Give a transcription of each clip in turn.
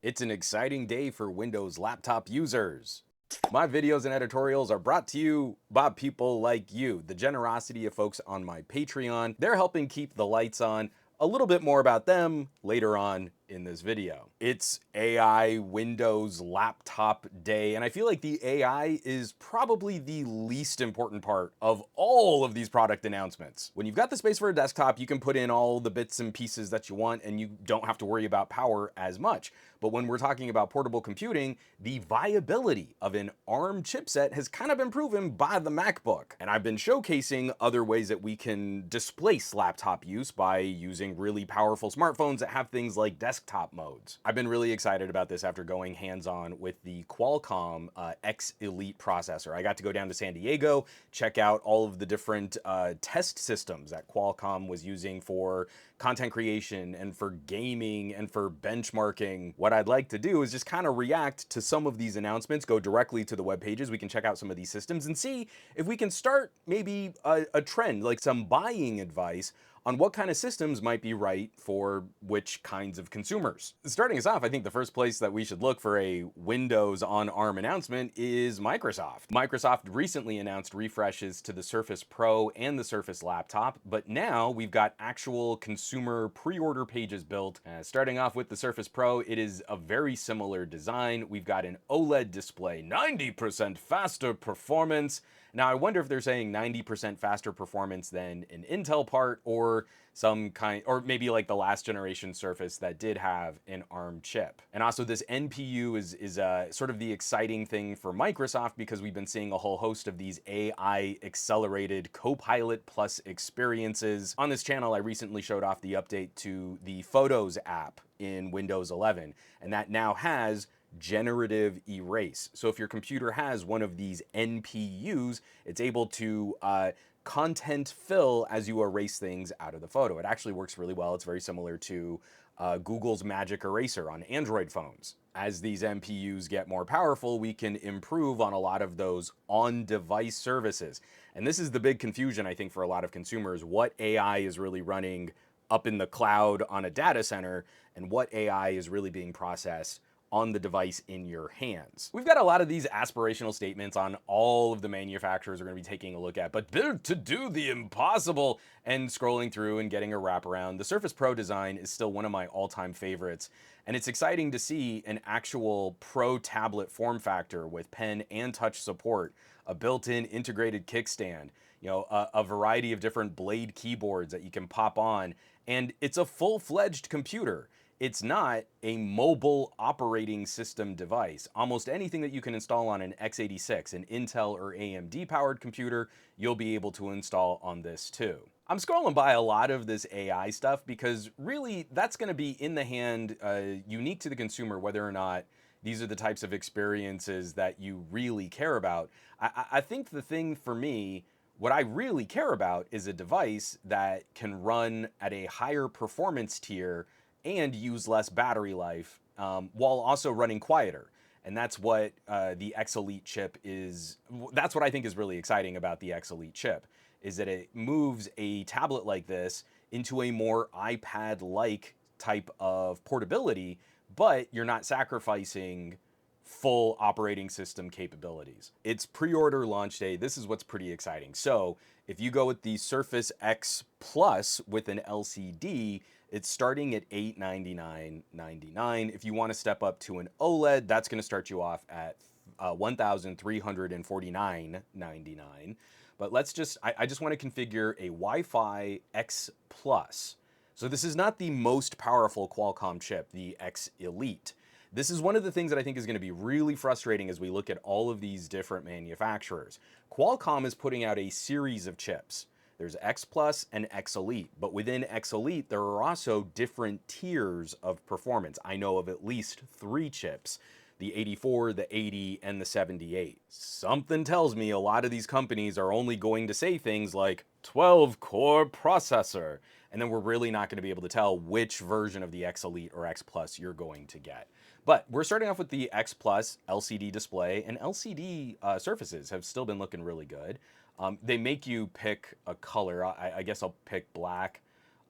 It's an exciting day for Windows laptop users. My videos and editorials are brought to you by people like you, the generosity of folks on my Patreon. They're helping keep the lights on. A little bit more about them later on in this video. It's AI Windows laptop day, and I feel like the AI is probably the least important part of all of these product announcements. When you've got the space for a desktop, you can put in all the bits and pieces that you want, and you don't have to worry about power as much. But when we're talking about portable computing, the viability of an ARM chipset has kind of been proven by the MacBook. And I've been showcasing other ways that we can displace laptop use by using really powerful smartphones that have things like desktop modes. I've been really excited about this after going hands-on with the Qualcomm X Elite processor. I got to go down to San Diego, check out all of the different test systems that Qualcomm was using for content creation and for gaming and for benchmarking. What I'd like to do is just kind of react to some of these announcements, go directly to the web pages. We can check out some of these systems and see if we can start maybe a trend, like some buying advice on what kind of systems might be right for which kinds of consumers. Starting us off, I think the first place that we should look for a Windows on ARM announcement is Microsoft. Microsoft recently announced refreshes to the Surface Pro and the Surface Laptop, but now we've got actual consumer pre-order pages built. Starting off with the Surface Pro, it is a very similar design. We've got an OLED display, 90% faster performance. Now, I wonder if they're saying 90% faster performance than an Intel part or some kind, or maybe like the last generation Surface that did have an ARM chip. And also this NPU is sort of the exciting thing for Microsoft because we've been seeing a whole host of these AI accelerated Copilot Plus experiences. On this channel, I recently showed off the update to the Photos app in Windows 11, and that now has generative erase. So if your computer has one of these NPUs, it's able to content fill as you erase things out of the photo. It actually works really well. It's very similar to Google's Magic Eraser on Android phones. As these NPUs get more powerful, we can improve on a lot of those on-device services. And this is the big confusion, I think, for a lot of consumers. What AI is really running up in the cloud on a data center, and what AI is really being processed on the device in your hands. We've got a lot of these aspirational statements on all of the manufacturers we're going to be taking a look at, but to do the impossible and scrolling through and getting a wraparound, the Surface Pro design is still one of my all-time favorites. And it's exciting to see an actual Pro tablet form factor with pen and touch support, a built-in integrated kickstand, a variety of different blade keyboards that you can pop on, and it's a full-fledged computer. It's not a mobile operating system device. Almost anything that you can install on an x86, an Intel or AMD powered computer, you'll be able to install on this too. I'm scrolling by a lot of this AI stuff because really that's going to be in the hand, unique to the consumer, whether or not these are the types of experiences that you really care about. I think the thing for me, what I really care about is a device that can run at a higher performance tier and use less battery life while also running quieter. And that's what the X Elite chip is. That's what I think is really exciting about the X Elite chip, is that it moves a tablet like this into a more iPad-like type of portability, but you're not sacrificing full operating system capabilities. It's pre-order launch day. This is what's pretty exciting. So if you go with the Surface X Plus with an LCD, it's starting at $899.99. If you want to step up to an OLED, that's going to start you off at $1,349.99. But let's just, I just want to configure a Wi-Fi X Plus. So this is not the most powerful Qualcomm chip, the X Elite. This is one of the things that I think is going to be really frustrating as we look at all of these different manufacturers. Qualcomm is putting out a series of chips. There's X Plus and X Elite, but within X Elite, there are also different tiers of performance. I know of at least 3 chips, the 84, the 80, and the 78. Something tells me a lot of these companies are only going to say things like 12-core processor, and then we're really not going to be able to tell which version of the X Elite or X Plus you're going to get. But we're starting off with the X Plus LCD display, and LCD surfaces have still been looking really good. They make you pick a color. I guess I'll pick black.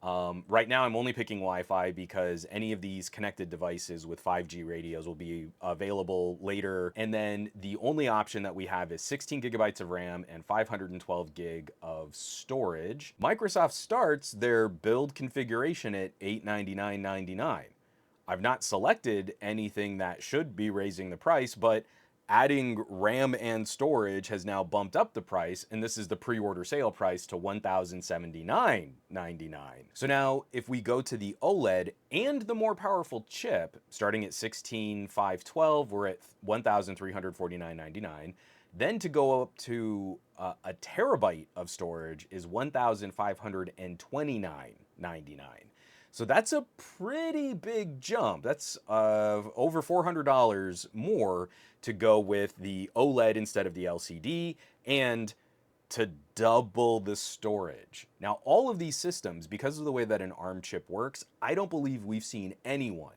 Right now, I'm only picking Wi-Fi because any of these connected devices with 5G radios will be available later. And then the only option that we have is 16 gigabytes of RAM and 512 gig of storage. Microsoft starts their build configuration at $899.99. I've not selected anything that should be raising the price, but adding RAM and storage has now bumped up the price, and this is the pre-order sale price to $1,079.99. So now, if we go to the OLED and the more powerful chip, starting at 16,512, we're at $1,349.99. Then to go up to a terabyte of storage is $1,529.99. So that's a pretty big jump. That's over $400 more to go with the OLED instead of the LCD and to double the storage. Now, all of these systems, because of the way that an ARM chip works, I don't believe we've seen anyone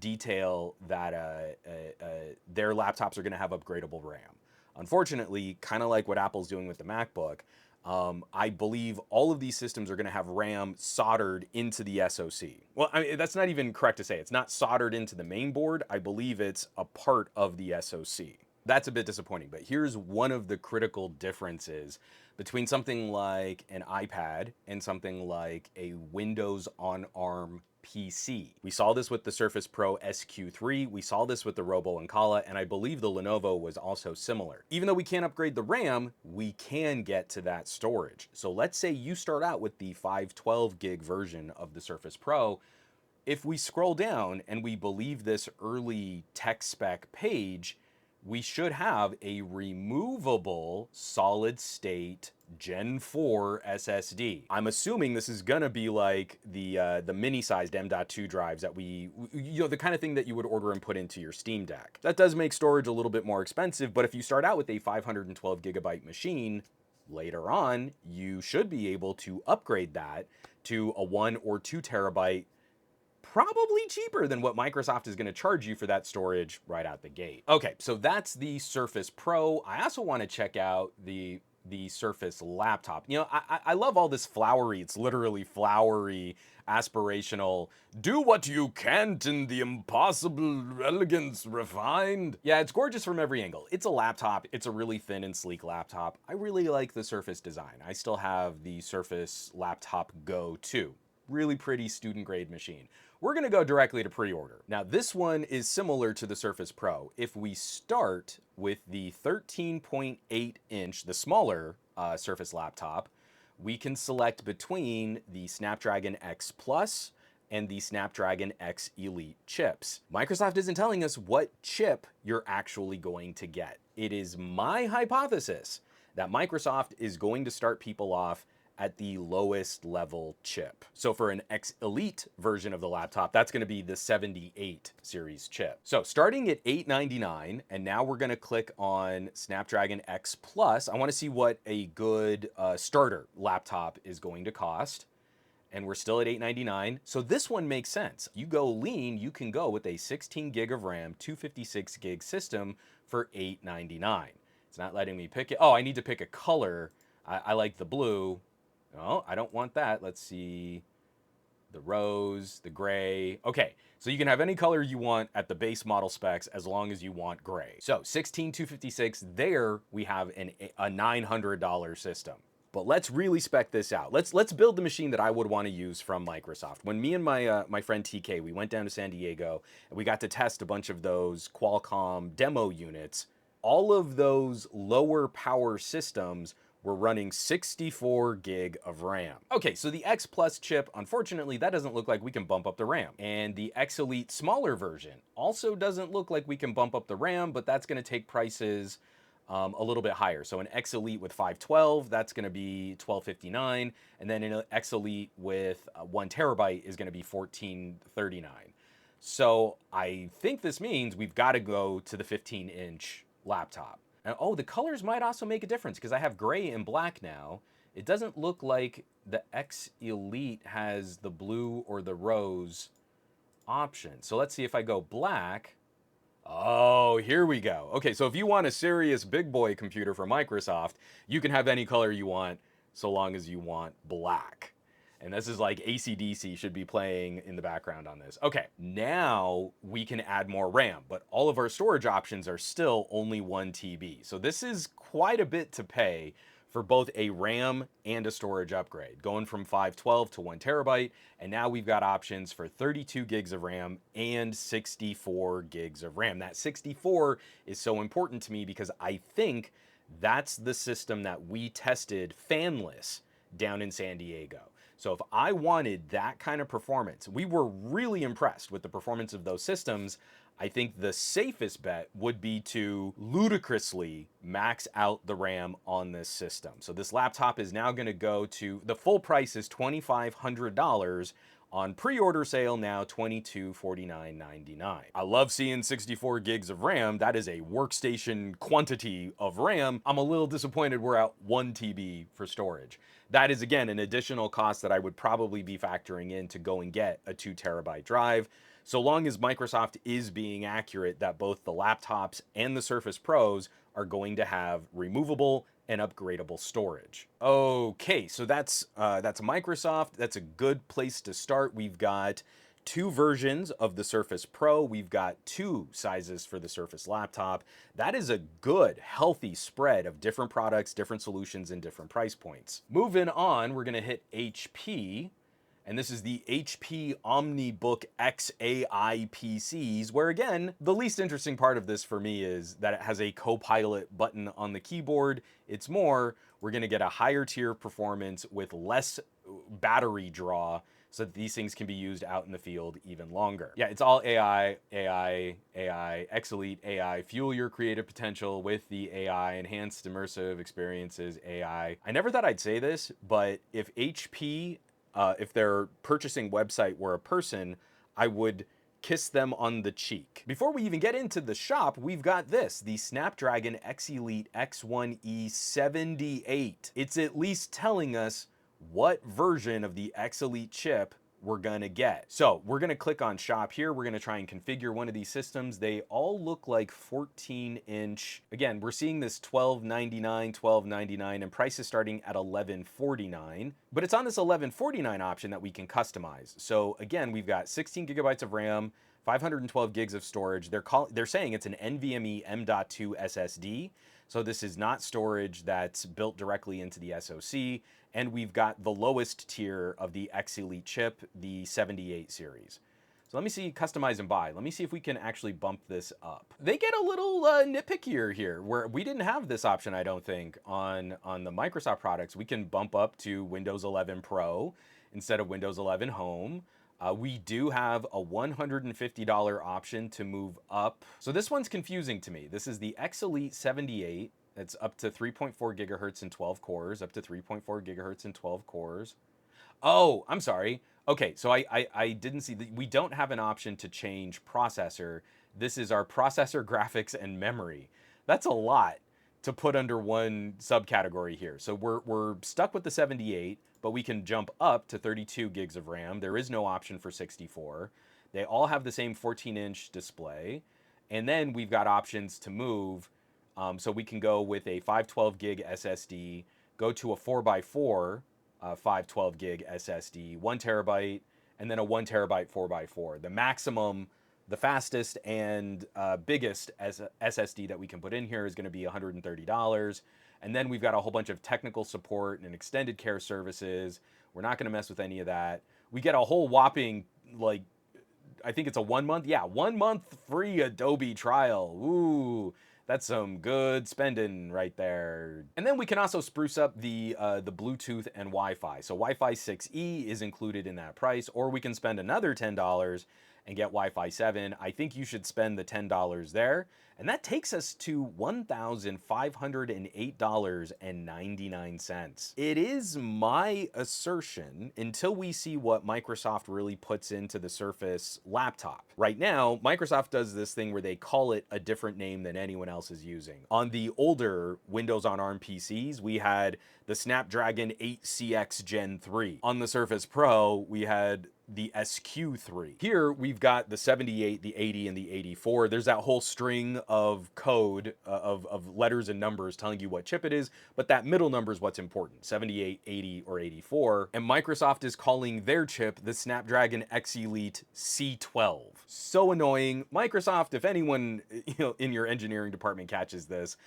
detail that their laptops are going to have upgradable RAM. Unfortunately, kind of like what Apple's doing with the MacBook, I believe all of these systems are going to have RAM soldered into the SoC. Well, I mean, that's not even correct to say. It's not soldered into the main board. I believe it's a part of the SoC. That's a bit disappointing, but here's one of the critical differences between something like an iPad and something like a Windows on ARM PC. We saw this with the Surface Pro SQ3, we saw this with the Robo Ancala, and I believe the Lenovo was also similar. Even though we can't upgrade the RAM, we can get to that storage. So let's say you start out with the 512 gig version of the Surface Pro. If we scroll down and we believe this early tech spec page, we should have a removable solid state Gen 4 SSD. I'm assuming this is gonna be like the mini-sized M.2 drives that the kind of thing that you would order and put into your Steam Deck. That does make storage a little bit more expensive, but if you start out with a 512 gigabyte machine, later on, you should be able to upgrade that to a 1 or 2 terabyte, probably cheaper than what Microsoft is going to charge you for that storage right out the gate. Okay, so that's the Surface Pro. I also want to check out the Surface laptop. You know, I love all this flowery, it's literally flowery, aspirational, do what you can't in the impossible elegance refined. Yeah, it's gorgeous from every angle. It's a laptop, it's a really thin and sleek laptop. I really like the Surface design. I still have the Surface Laptop Go 2. Really pretty student grade machine. We're gonna go directly to pre-order. Now this one is similar to the Surface Pro. If we start with the 13.8 inch, the smaller Surface laptop, we can select between the Snapdragon X Plus and the Snapdragon X Elite chips. Microsoft isn't telling us what chip you're actually going to get. It is my hypothesis that Microsoft is going to start people off at the lowest level chip. So for an X Elite version of the laptop, that's gonna be the 78 series chip. So starting at $899, and now we're gonna click on Snapdragon X Plus. I wanna see what a good starter laptop is going to cost. And we're still at $899. So this one makes sense. You go lean, you can go with a 16 gig of RAM, 256 gig system for $899. It's not letting me pick it. Oh, I need to pick a color. I like the blue. No, I don't want that. Let's see, the rose, the gray. Okay, so you can have any color you want at the base model specs as long as you want gray. So 16,256, there we have a $900 system. But let's really spec this out. Let's build the machine that I would want to use from Microsoft. When me and my friend TK, we went down to San Diego and we got to test a bunch of those Qualcomm demo units. All of those lower power systems we're running 64 gig of RAM. Okay, so the X Plus chip, unfortunately, that doesn't look like we can bump up the RAM. And the X Elite smaller version also doesn't look like we can bump up the RAM, but that's gonna take prices a little bit higher. So an X Elite with 512, that's gonna be $1259, and then an X Elite with 1 terabyte is gonna be $1439. So I think this means we've gotta go to the 15-inch laptop. And oh, the colors might also make a difference because I have gray and black now. It doesn't look like the X Elite has the blue or the rose option. So let's see if I go black. Oh, here we go. Okay, so if you want a serious big boy computer from Microsoft, you can have any color you want so long as you want black. And this is like AC/DC should be playing in the background on this. Okay, now we can add more RAM, but all of our storage options are still only 1 TB. So this is quite a bit to pay for both a RAM and a storage upgrade, going from 512 to 1 terabyte. And now we've got options for 32 gigs of RAM and 64 gigs of RAM. That 64 is so important to me because I think that's the system that we tested fanless down in San Diego. So if I wanted that kind of performance, we were really impressed with the performance of those systems. I think the safest bet would be to ludicrously max out the RAM on this system. So this laptop is now going to go to, the full price is $2,500. On pre-order sale now, $2249.99. I love seeing 64 gigs of RAM. That is a workstation quantity of RAM. I'm a little disappointed we're at 1 TB for storage. That is, again, an additional cost that I would probably be factoring in to go and get a 2 terabyte drive. So long as Microsoft is being accurate that both the laptops and the Surface Pros are going to have removable and upgradable storage. Okay, so that's Microsoft. That's a good place to start. We've got 2 versions of the Surface Pro. We've got 2 sizes for the Surface laptop. That is a good, healthy spread of different products, different solutions, and different price points. Moving on, we're gonna hit HP. And this is the HP Omnibook X AI PCs, where again, the least interesting part of this for me is that it has a Copilot button on the keyboard. It's more, we're gonna get a higher tier performance with less battery draw so that these things can be used out in the field even longer. Yeah, it's all AI, AI, AI, X Elite AI, fuel your creative potential with the AI, enhanced immersive experiences, AI. I never thought I'd say this, but if HP, if their purchasing website were a person, I would kiss them on the cheek. Before we even get into the shop, we've got this, the Snapdragon X Elite X1E 78. It's at least telling us what version of the X Elite chip we're gonna get. So we're gonna click on shop here. We're gonna try and configure one of these systems. They all look like 14-inch. Again, we're seeing this $1299, and prices starting at $1149. But it's on this $1149 option that we can customize. So again, we've got 16 gigabytes of RAM, 512 gigs of storage. They're saying it's an NVMe M.2 SSD. So this is not storage that's built directly into the SoC. And we've got the lowest tier of the X Elite chip, the 78 series. So let me see, customize and buy. Let me see if we can actually bump this up. They get a little nitpickier here, where we didn't have this option, I don't think, on the Microsoft products. We can bump up to Windows 11 Pro instead of Windows 11 Home. We do have a $150 option to move up. So this one's confusing to me. This is the X Elite 78. It's up to 3.4 gigahertz and 12 cores, up to 3.4 gigahertz and 12 cores. Oh, I'm sorry. Okay, so I didn't see that. We don't have an option to change processor. This is our processor, graphics, and memory. That's a lot to put under one subcategory here. So we're stuck with the 78, but we can jump up to 32 gigs of RAM. There is no option for 64. They all have the same 14-inch display. And then we've got options to move. So we can go with a 512 gig SSD, go to a 4x4 512 gig SSD, 1 terabyte, and then a 1 terabyte 4x4. The maximum, the fastest and biggest SSD that we can put in here is going to be $130. And then we've got a whole bunch of technical support and extended care services. We're not going to mess with any of that. We get a whole whopping, like, I think it's a 1 month. Yeah, 1 month free Adobe trial. Ooh. That's some good spending right there. And then we can also spruce up the Bluetooth and Wi-Fi. So Wi-Fi 6E is included in that price, or we can spend another $10 and get Wi-Fi 7. I think you should spend the $10 there. And that takes us to $1,508.99. It is my assertion, until we see what Microsoft really puts into the Surface laptop. Right now, Microsoft does this thing where they call it a different name than anyone else is using. On the older Windows on ARM PCs, we had the Snapdragon 8CX Gen 3. On the Surface Pro, we had the SQ3. Here we've got the 78, the 80, and the 84. There's that whole string of code of letters and numbers telling you what chip it is, but that middle number is what's important, 78, 80, or 84. And Microsoft is calling their chip the Snapdragon X Elite C12. So annoying. Microsoft, if anyone in your engineering department catches this,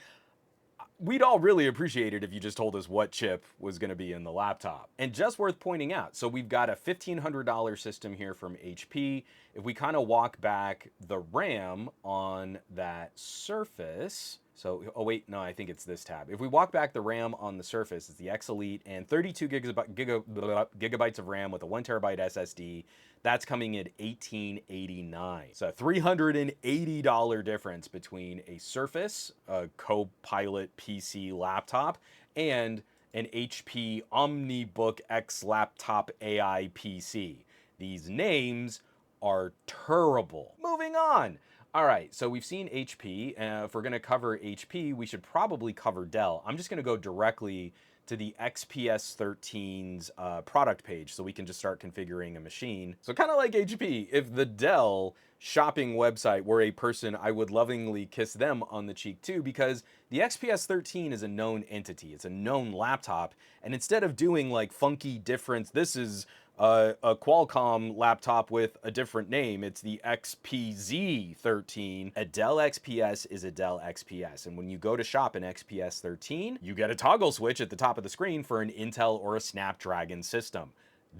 we'd all really appreciate it if you just told us what chip was going to be in the laptop. And just worth pointing out, so we've got a $1,500 system here from HP. If we kind of walk back the RAM on that Surface, so, oh wait, no, I think it's this tab. If we walk back the RAM on the Surface, it's the X Elite and 32 gigabytes of RAM with a 1 terabyte SSD. That's coming at $1,889. So $380 difference between a Surface, a Copilot PC laptop, and an HP Omnibook X laptop AI PC. These names are terrible. Moving on. All right, so we've seen HP. If we're gonna cover HP, we should probably cover Dell. I'm just gonna go directly to the XPS 13's product page so we can just start configuring a machine. So kind of like HP, if the Dell shopping website were a person, I would lovingly kiss them on the cheek too, because the XPS 13 is a known entity. It's a known laptop. And instead of doing like funky difference, this is a Qualcomm laptop with a different name. It's the XPZ13. A Dell XPS is a Dell XPS. And when you go to shop an XPS 13, you get a toggle switch at the top of the screen for an Intel or a Snapdragon system.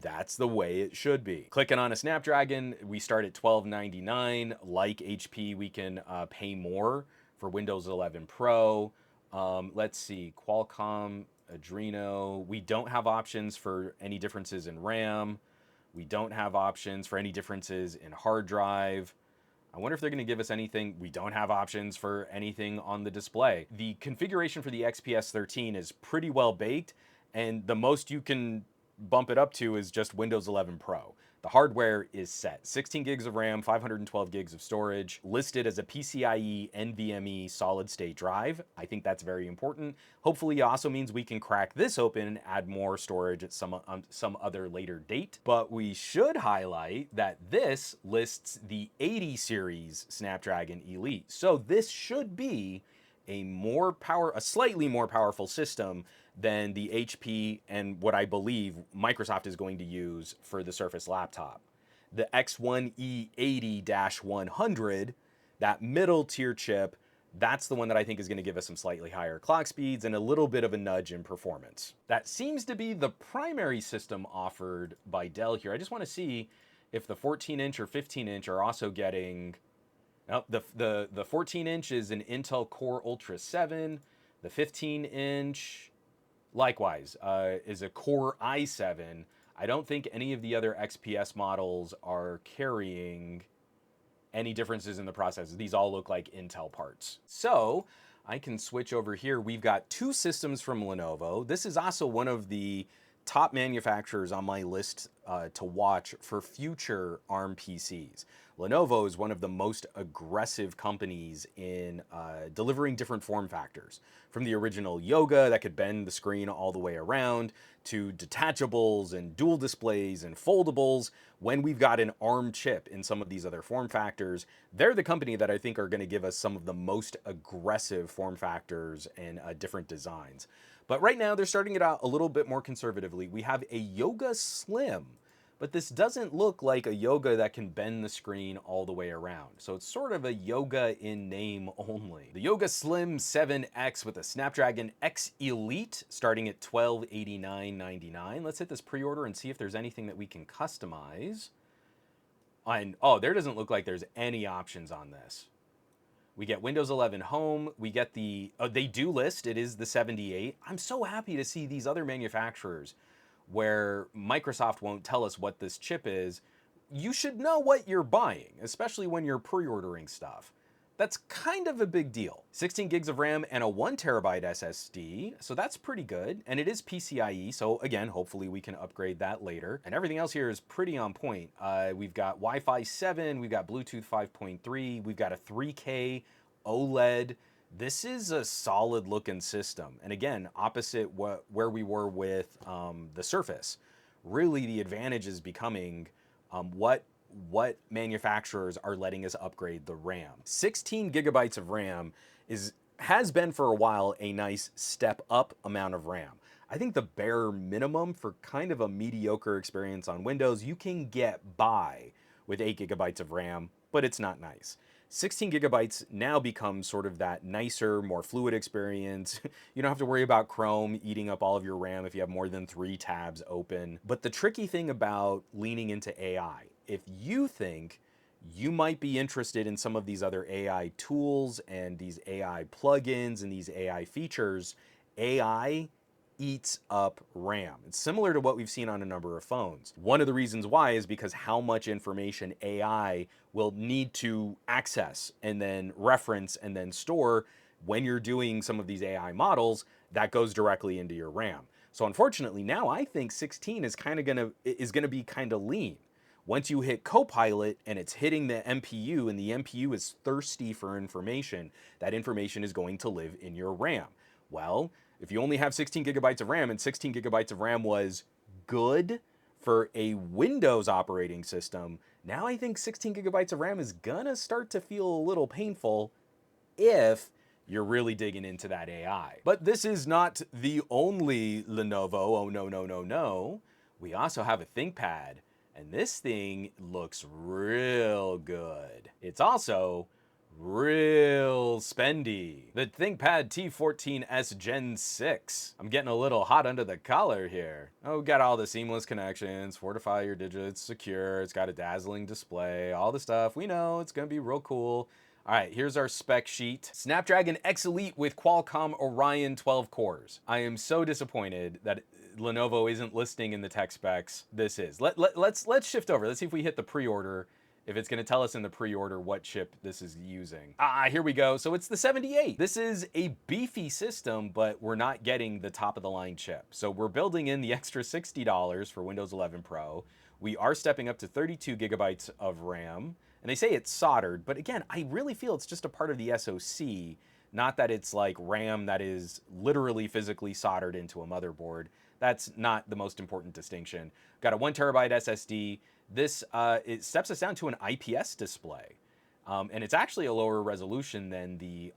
That's the way it should be. Clicking on a Snapdragon, we start at $1299. Like HP, we can pay more for Windows 11 Pro. Let's see, Qualcomm, Adreno. We don't have options for any differences in RAM. We don't have options for any differences in hard drive. I wonder if they're going to give us anything. We don't have options for anything on the display. The configuration for the XPS 13 is pretty well baked, and the most you can bump it up to is just Windows 11 Pro. The hardware is set. 16 gigs of RAM, 512 gigs of storage, listed as a PCIe NVMe solid state drive. I think that's very important. Hopefully it also means we can crack this open and add more storage at some other later date. But we should highlight that this lists the 80 series Snapdragon Elite. So this should be a slightly more powerful system than the HP and what I believe Microsoft is going to use for the Surface laptop. The X1E80-100, that middle tier chip, that's the one that I think is going to give us some slightly higher clock speeds and a little bit of a nudge in performance. That seems to be the primary system offered by Dell here. I just want to see if the 14-inch or 15-inch are also getting... Nope, the 14-inch is an Intel Core Ultra 7. The 15-inch... likewise, is a Core i7. I don't think any of the other XPS models are carrying any differences in the processors. These all look like Intel parts. So I can switch over here. We've got two systems from Lenovo. This is also one of the top manufacturers on my list to watch for future ARM PCs. Lenovo is one of the most aggressive companies in delivering different form factors. From the original Yoga that could bend the screen all the way around, to detachables and dual displays and foldables. When we've got an ARM chip in some of these other form factors, they're the company that I think are going to give us some of the most aggressive form factors and different designs. But right now, they're starting it out a little bit more conservatively. We have a Yoga Slim, but this doesn't look like a Yoga that can bend the screen all the way around. So it's sort of a Yoga in name only. The Yoga Slim 7X with a Snapdragon X Elite starting at $1289.99. Let's hit this pre-order and see if there's anything that we can customize. And oh, there doesn't look like there's any options on this. We get Windows 11 Home. We get the, they do list, it is the 78. I'm so happy to see these other manufacturers where Microsoft won't tell us what this chip is. You should know what you're buying, especially when you're pre-ordering stuff. That's kind of a big deal. 16 gigs of RAM and a 1 terabyte SSD, so that's pretty good. And it is PCIe, so again, hopefully we can upgrade that later. And everything else here is pretty on point. We've got Wi-Fi 7, we've got Bluetooth 5.3, we've got a 3K OLED. This is a solid looking system. And again, opposite where we were with the Surface, really the advantage is becoming What manufacturers are letting us upgrade the RAM. 16 gigabytes of RAM has been for a while a nice step up amount of RAM. I think the bare minimum for kind of a mediocre experience on Windows, you can get by with 8 gigabytes of RAM, but it's not nice. 16 gigabytes now becomes sort of that nicer, more fluid experience. You don't have to worry about Chrome eating up all of your RAM if you have more than 3 tabs open. But the tricky thing about leaning into AI, if you think you might be interested in some of these other AI tools and these AI plugins and these AI features, AI eats up RAM. It's similar to what we've seen on a number of phones. One of the reasons why is because how much information AI will need to access and then reference and then store when you're doing some of these AI models, that goes directly into your RAM. So unfortunately, now I think 16 is gonna be kind of lean. Once you hit Copilot and it's hitting the MPU and the MPU is thirsty for information, that information is going to live in your RAM. Well, if you only have 16 gigabytes of RAM and 16 gigabytes of RAM was good for a Windows operating system, now I think 16 gigabytes of RAM is gonna start to feel a little painful if you're really digging into that AI. But this is not the only Lenovo. Oh, no, no, no, no. We also have a ThinkPad, and this thing looks real good. It's also real spendy. The ThinkPad T14S Gen 6. I'm getting a little hot under the collar here. Oh, got all the seamless connections, fortify your digits, secure, it's got a dazzling display, all the stuff. We know it's gonna be real cool. All right, here's our spec sheet. Snapdragon X Elite with Qualcomm Orion 12 cores. I am so disappointed that Lenovo isn't listing in the tech specs. This is. Let's shift over. Let's see if we hit the pre-order, if it's going to tell us in the pre-order what chip this is using. Here we go. So it's the 78. This is a beefy system, but we're not getting the top of the line chip. So we're building in the extra $60 for Windows 11 Pro. We are stepping up to 32 gigabytes of RAM. And they say it's soldered, but again, I really feel it's just a part of the SoC, not that it's like RAM that is literally physically soldered into a motherboard. That's not the most important distinction. Got a 1 terabyte SSD. This it steps us down to an IPS display, and it's actually a lower resolution than the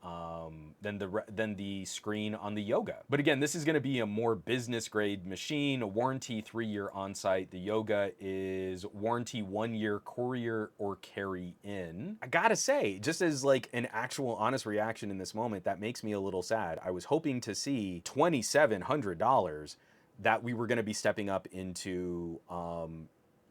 screen on the Yoga. But again, this is going to be a more business grade machine. A warranty 3-year on-site. The Yoga is warranty 1-year courier or carry in. I gotta say, just as like an actual honest reaction in this moment, that makes me a little sad. I was hoping to see $2,700 that we were going to be stepping up into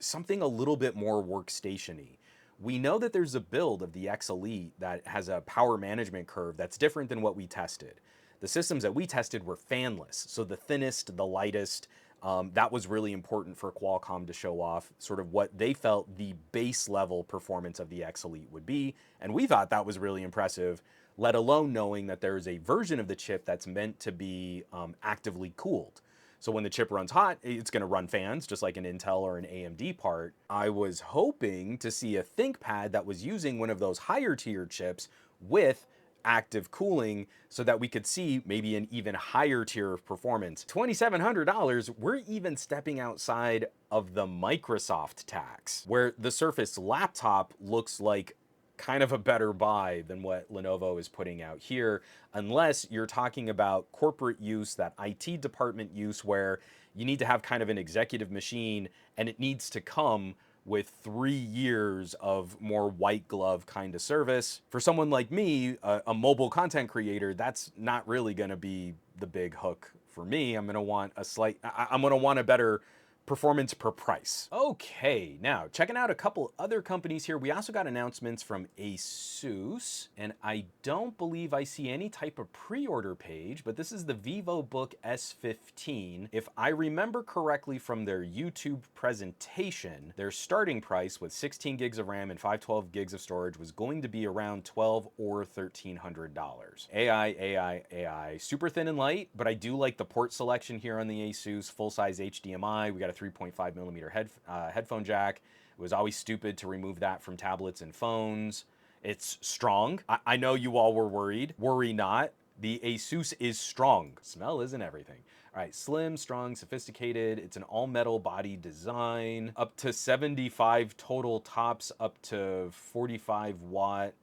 something a little bit more workstation-y. We know that there's a build of the X Elite that has a power management curve that's different than what we tested. The systems that we tested were fanless, so the thinnest, the lightest. That was really important for Qualcomm to show off sort of what they felt the base level performance of the X Elite would be, and we thought that was really impressive, let alone knowing that there's a version of the chip that's meant to be actively cooled. So when the chip runs hot, it's going to run fans, just like an Intel or an AMD part. I was hoping to see a ThinkPad that was using one of those higher tier chips with active cooling so that we could see maybe an even higher tier of performance. $2,700, we're even stepping outside of the Microsoft tax, where the Surface laptop looks like kind of a better buy than what Lenovo is putting out here, unless you're talking about corporate use, that IT department use where you need to have kind of an executive machine and it needs to come with 3 years of more white glove kind of service. For someone like me, a mobile content creator, that's not really gonna be the big hook for me. I'm gonna want a better performance per price. Okay, now checking out a couple other companies here. We also got announcements from Asus, and I don't believe I see any type of pre-order page, but this is the Vivobook S15. If I remember correctly from their YouTube presentation, their starting price with 16 gigs of RAM and 512 gigs of storage was going to be around $1,200 or $1,300. AI, super thin and light, but I do like the port selection here on the Asus, full-size HDMI. We got a 3.5 millimeter headphone jack. It was always stupid to remove that from tablets and phones. It's strong. I know you all were worried. Worry not. The Asus is strong. Smell isn't everything. All right, slim, strong, sophisticated. It's an all-metal body design. Up to 75 total tops, up to 45 watt.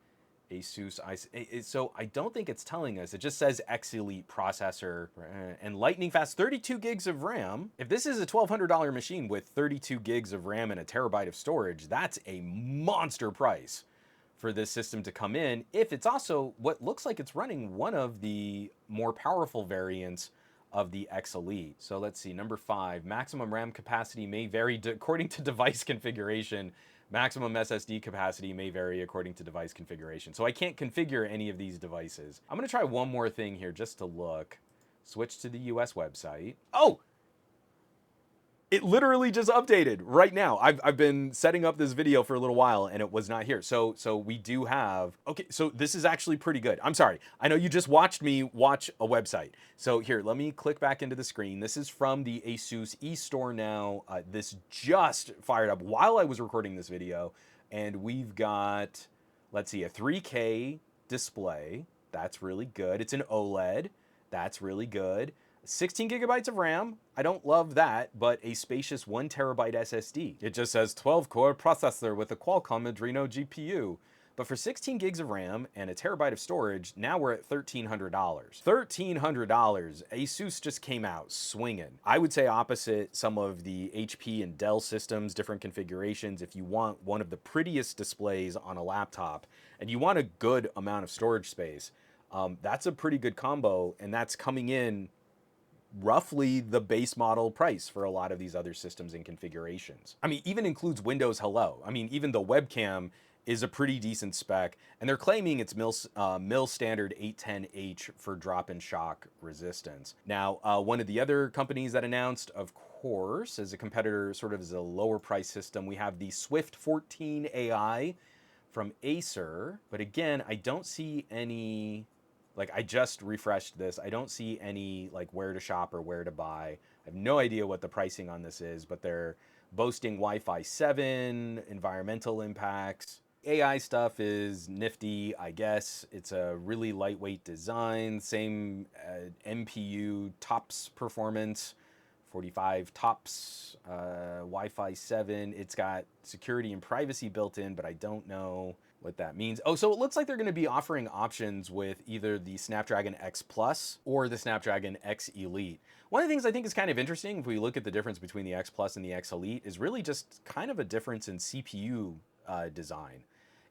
Asus, so I don't think it's telling us. It just says X Elite processor and lightning fast 32 gigs of RAM. If this is a $1,200 machine with 32 gigs of RAM and a terabyte of storage, that's a monster price for this system to come in. If it's also what looks like it's running one of the more powerful variants of the X Elite. So let's see, number 5, maximum RAM capacity may vary according to device configuration. Maximum SSD capacity may vary according to device configuration. So I can't configure any of these devices. I'm gonna try one more thing here just to look. Switch to the US website. Oh! It literally just updated right now. I've been setting up this video for a little while and it was not here. So we do have, okay, so this is actually pretty good. I'm sorry. I know you just watched me watch a website. So here, let me click back into the screen. This is from the Asus eStore now. This just fired up while I was recording this video. And we've got, let's see, a 3K display. That's really good. It's an OLED. That's really good. 16 gigabytes of RAM, I don't love that, but a spacious 1 terabyte SSD. It just says 12-core processor with a Qualcomm Adreno GPU. But for 16 gigs of RAM and a terabyte of storage, now we're at $1,300. $1,300, Asus just came out swinging. I would say opposite some of the HP and Dell systems, different configurations, if you want one of the prettiest displays on a laptop and you want a good amount of storage space, that's a pretty good combo, and that's coming in roughly the base model price for a lot of these other systems and configurations. I mean, even includes Windows Hello. I mean, even the webcam is a pretty decent spec, and they're claiming it's mil standard 810H for drop and shock resistance. Now, one of the other companies that announced, of course, as a competitor, sort of as a lower price system, we have the Swift 14 AI from Acer. But again, I don't see any, like, I just refreshed this. I don't see any like where to shop or where to buy. I have no idea what the pricing on this is, but they're boasting Wi-Fi 7, environmental impacts. AI stuff is nifty, I guess. It's a really lightweight design, same MPU tops performance, 45 tops, Wi-Fi 7. It's got security and privacy built in, but I don't know what that means. Oh, so it looks like they're going to be offering options with either the Snapdragon X Plus or the Snapdragon X Elite. One of the things I think is kind of interesting, if we look at the difference between the X Plus and the X Elite, is really just kind of a difference in CPU design.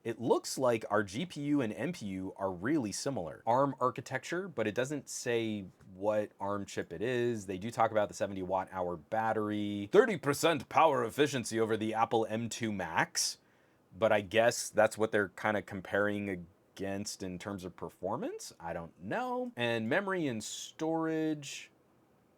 It looks like our GPU and NPU are really similar. ARM architecture, but it doesn't say what ARM chip it is. They do talk about the 70 watt hour battery, 30% power efficiency over the Apple M2 Max, but I guess that's what they're kind of comparing against in terms of performance. I don't know. And memory and storage.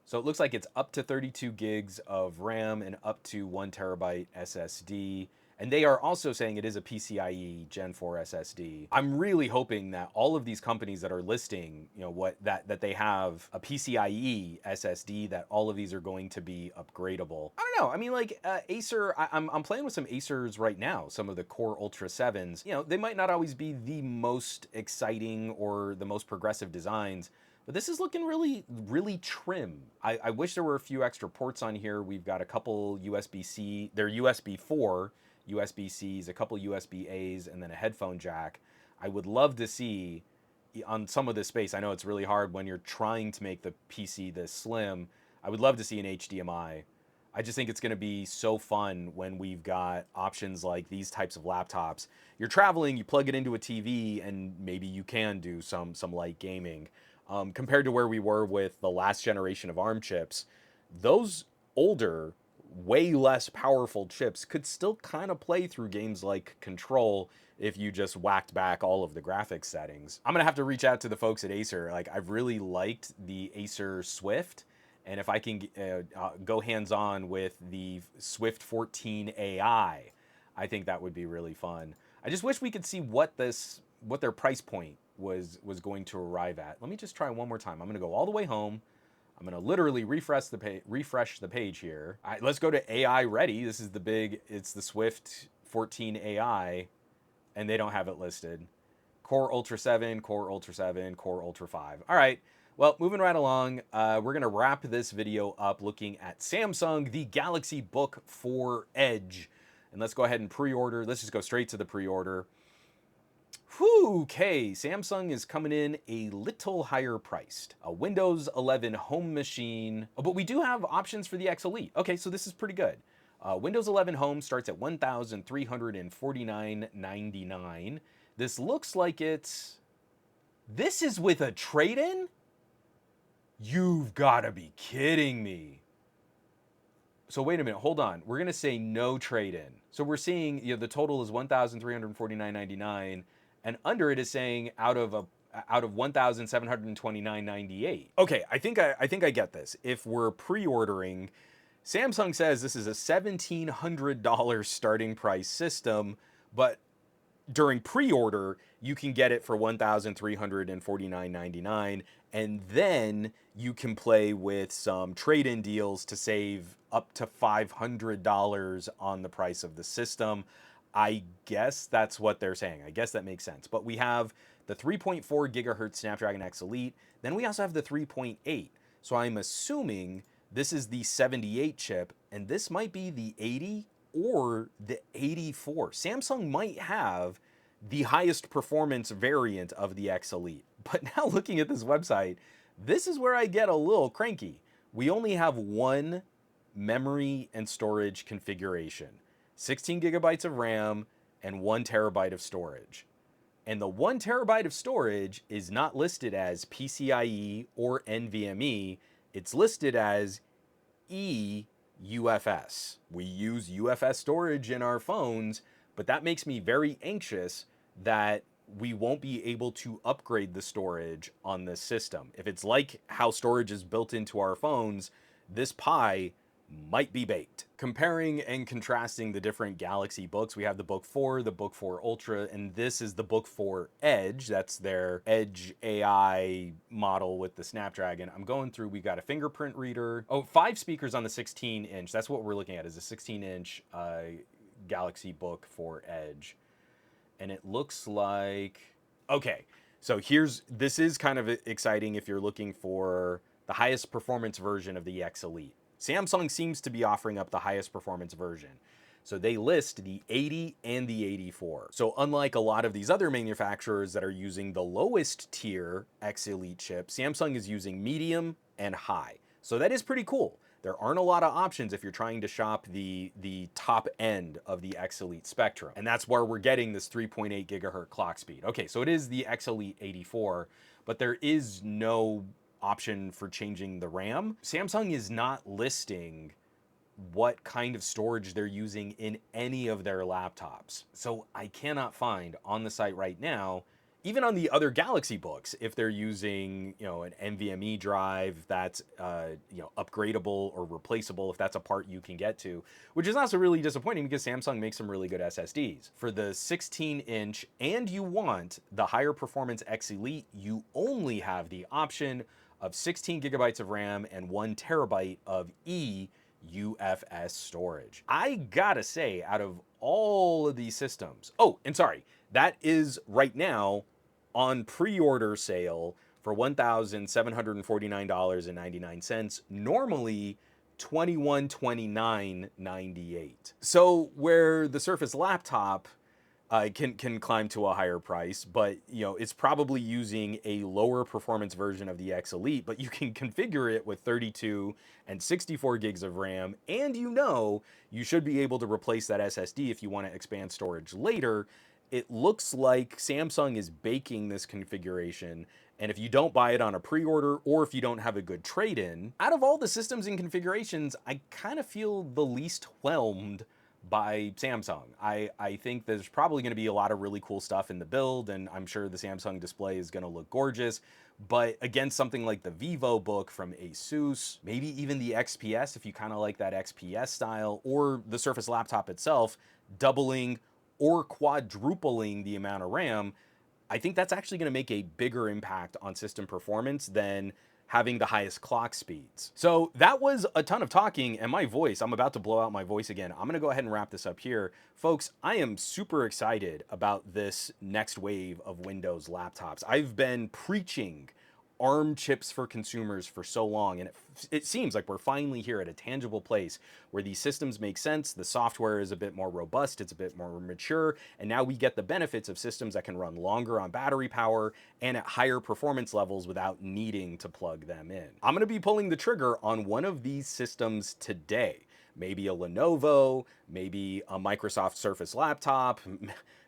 So it looks like it's up to 32 gigs of RAM and up to 1 terabyte SSD. And they are also saying it is a PCIe Gen 4 SSD. I'm really hoping that all of these companies that are listing, you know, that they have a PCIe SSD, that all of these are going to be upgradable. I don't know. I mean, like Acer, I'm playing with some Acers right now, some of the Core Ultra 7s. You know, they might not always be the most exciting or the most progressive designs, but this is looking really, really trim. I wish there were a few extra ports on here. We've got a couple USB-C, they're USB 4, USB-Cs, a couple USB-As, and then a headphone jack. I would love to see on some of this space, I know it's really hard when you're trying to make the PC this slim, I would love to see an HDMI. I just think it's gonna be so fun when we've got options like these types of laptops. You're traveling, you plug it into a TV, and maybe you can do some light gaming. Compared to where we were with the last generation of ARM chips, those older, way less powerful chips could still kind of play through games like Control if you just whacked back all of the graphics settings. I'm gonna have to reach out to the folks at Acer. Like, I've really liked the Acer Swift, and if I can go hands-on with the Swift 14 AI, I think that would be really fun. I just wish we could see what their price point was going to arrive at. Let me just try one more time. I'm gonna go all the way home. I'm gonna literally refresh the page here. All right, let's go to AI ready. This is it's the Swift 14 AI, and they don't have it listed. Core Ultra 7, Core Ultra 7, Core Ultra 5. All right, well, moving right along, we're gonna wrap this video up looking at Samsung, the Galaxy Book 4 Edge. And let's go ahead and pre-order. Let's just go straight to the pre-order. Whew, okay, Samsung is coming in a little higher priced. A Windows 11 home machine, but we do have options for the X Elite. Okay, so this is pretty good. Windows 11 Home starts at $1,349.99. This looks like this is with a trade-in? You've gotta be kidding me. So wait a minute, hold on. We're gonna say no trade-in. So we're seeing, you know, the total is $1,349.99, and under it is saying out of $1,729.98. Okay, I think I get this. If we're pre-ordering, Samsung says this is a $1,700 starting price system, but during pre-order, you can get it for $1,349.99, and then you can play with some trade-in deals to save up to $500 on the price of the system. I guess that's what they're saying. I guess that makes sense. But we have the 3.4 gigahertz Snapdragon X Elite. Then we also have the 3.8. So I'm assuming this is the 78 chip, and this might be the 80 or the 84. Samsung might have the highest performance variant of the X Elite. But now looking at this website, this is where I get a little cranky. We only have one memory and storage configuration, 16 gigabytes of RAM and 1 terabyte of storage. And the 1 terabyte of storage is not listed as PCIe or NVMe. It's listed as eUFS. We use UFS storage in our phones, but that makes me very anxious that we won't be able to upgrade the storage on this system. If it's like how storage is built into our phones, this pie might be baked. Comparing and contrasting the different Galaxy books, we have the Book 4, the Book 4 Ultra, and this is the Book 4 Edge. That's their Edge AI model with the Snapdragon. I'm going through, we got a fingerprint reader. Oh, 5 speakers on the 16-inch. That's what we're looking at, is a 16-inch Galaxy Book 4 Edge. And it looks like, okay, so this is kind of exciting if you're looking for the highest performance version of the X Elite. Samsung seems to be offering up the highest performance version. So they list the 80 and the 84. So unlike a lot of these other manufacturers that are using the lowest tier X Elite chip, Samsung is using medium and high. So that is pretty cool. There aren't a lot of options if you're trying to shop the top end of the X Elite spectrum. And that's where we're getting this 3.8 gigahertz clock speed. Okay, so it is the X Elite 84, but there is no option for changing the RAM. Samsung is not listing what kind of storage they're using in any of their laptops. So I cannot find on the site right now, even on the other Galaxy books, if they're using, you know, an NVMe drive that's, you know, upgradable or replaceable, if that's a part you can get to, which is also really disappointing because Samsung makes some really good SSDs. For the 16-inch and you want the higher performance X Elite, you only have the option of 16 gigabytes of RAM and 1 terabyte of eUFS storage. I gotta say, out of all of these systems, oh, and sorry, that is right now on pre-order sale for $1,749.99. Normally $2,129.98. So where the Surface laptop can climb to a higher price, but you know, it's probably using a lower performance version of the X Elite, but you can configure it with 32 and 64 gigs of RAM, and you know you should be able to replace that SSD if you want to expand storage later. It looks like Samsung is baking this configuration, and if you don't buy it on a pre-order or if you don't have a good trade-in, out of all the systems and configurations, I kind of feel the least whelmed by Samsung. I think there's probably going to be a lot of really cool stuff in the build, and I'm sure the Samsung display is going to look gorgeous, but against something like the Vivobook from Asus, maybe even the XPS if you kind of like that XPS style, or the Surface laptop itself, doubling or quadrupling the amount of RAM, I think that's actually going to make a bigger impact on system performance than having the highest clock speeds. So that was a ton of talking, and my voice, I'm about to blow out my voice again. I'm gonna go ahead and wrap this up here. Folks, I am super excited about this next wave of Windows laptops. I've been preaching ARM chips for consumers for so long, and it seems like we're finally here at a tangible place where these systems make sense, the software is a bit more robust, it's a bit more mature, and now we get the benefits of systems that can run longer on battery power and at higher performance levels without needing to plug them in. I'm gonna be pulling the trigger on one of these systems today. Maybe a Lenovo, maybe a Microsoft Surface laptop,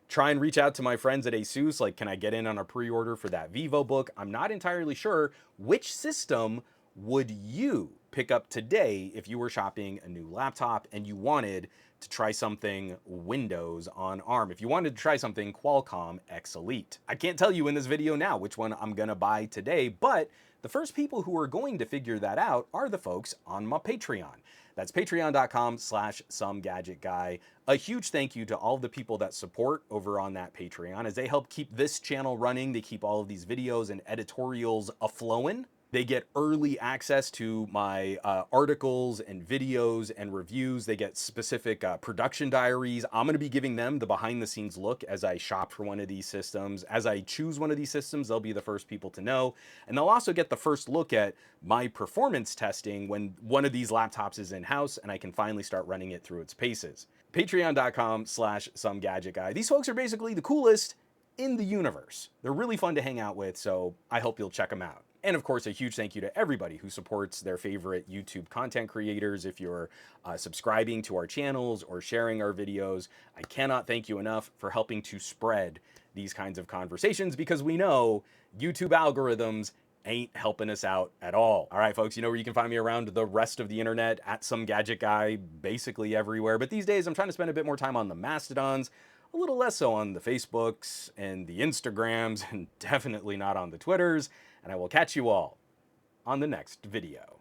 try and reach out to my friends at Asus, like, can I get in on a pre-order for that Vivobook? I'm not entirely sure. Which system would you pick up today if you were shopping a new laptop and you wanted to try something Windows on ARM? If you wanted to try something Qualcomm X Elite. I can't tell you in this video now which one I'm gonna buy today, but the first people who are going to figure that out are the folks on my Patreon. That's patreon.com/SomeGadgetGuy. A huge thank you to all of the people that support over on that Patreon as they help keep this channel running. They keep all of these videos and editorials a-flowing. They get early access to my articles and videos and reviews. They get specific production diaries. I'm gonna be giving them the behind the scenes look as I shop for one of these systems. As I choose one of these systems, they'll be the first people to know. And they'll also get the first look at my performance testing when one of these laptops is in-house and I can finally start running it through its paces. Patreon.com/SomeGadgetGuy. These folks are basically the coolest in the universe. They're really fun to hang out with, so I hope you'll check them out. And of course, a huge thank you to everybody who supports their favorite YouTube content creators. If you're subscribing to our channels or sharing our videos, I cannot thank you enough for helping to spread these kinds of conversations, because we know YouTube algorithms ain't helping us out at all. All right, folks, you know where you can find me around the rest of the internet, at SomeGadgetGuy, basically everywhere. But these days, I'm trying to spend a bit more time on the Mastodons, a little less so on the Facebooks and the Instagrams, and definitely not on the Twitters. And I will catch you all on the next video.